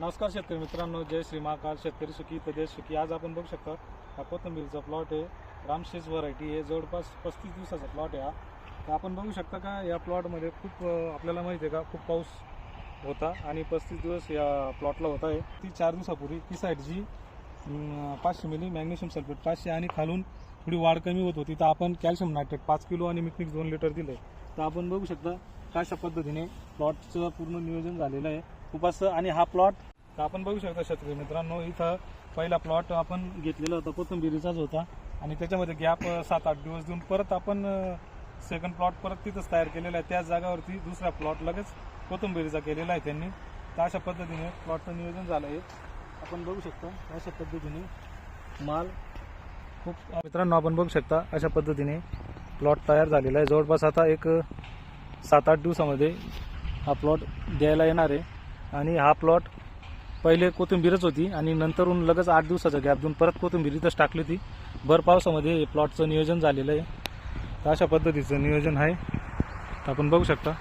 नमस्कार शेतकरी मित्रांनो, जय श्री महाकाल. शेतकरी सुखी तर देश सुखी. आज आपण बघू शकता हा कोथिंबीरचा प्लॉट आहे. रामशेष व्हरायटी आहे. जवळपास 35 दिवसाचा प्लॉट आहे हा. तर आपण बघू शकता का या प्लॉटमध्ये खूप आपल्याला माहिती आहे का खूप पाऊस होता आणि 35 दिवस या प्लॉटला होता आहे. ती 4 दिवसापूर्वी ती साईडची 500 मिली मॅग्नेशियम सल्फेट 500 आणि खालून थोडी वाढ कमी होत होती. तर आपण कॅल्शियम नायट्रेट 5 किलो आणि मिक्स 2 लिटर दिले. तर आपण बघू शकता कशा पद्धतीने प्लॉटचं पूर्ण नियोजन झालेलं आहे खूप असं. आणि हा प्लॉट तर आपण बघू शकता शेतकरी मित्रांनो, इथं पहिला प्लॉट आपण घेतलेला होता कोथिंबीरीचाच होता आणि त्याच्यामध्ये गॅप 7-8 दिवस देऊन परत आपण सेकंड प्लॉट परत तिथंच तयार केलेला आहे. त्याच जागावरती दुसरा प्लॉट लगेच कोथिंबीरीचा केलेला आहे त्यांनी. तर अशा पद्धतीने प्लॉटचं नियोजन झालं आहे. आपण बघू शकता अशा पद्धतीने माल खूप मित्रांनो आपण बघू शकता अशा पद्धतीने प्लॉट तयार झालेला आहे. जवळपास आता एक 7-8 दिवसामध्ये हा प्लॉट द्यायला येणार आहे. आणि हा प्लॉट पहिले कोथिंबीरच होती आणि नंतरून लगेच 8 दिवसाचा गॅप देऊन परत कोथिंबीरीतच टाकली होती. भर पावसामध्ये प्लॉटचं नियोजन झालेलं आहे. तर अशा पद्धतीचं नियोजन आहे आपण बघू शकता.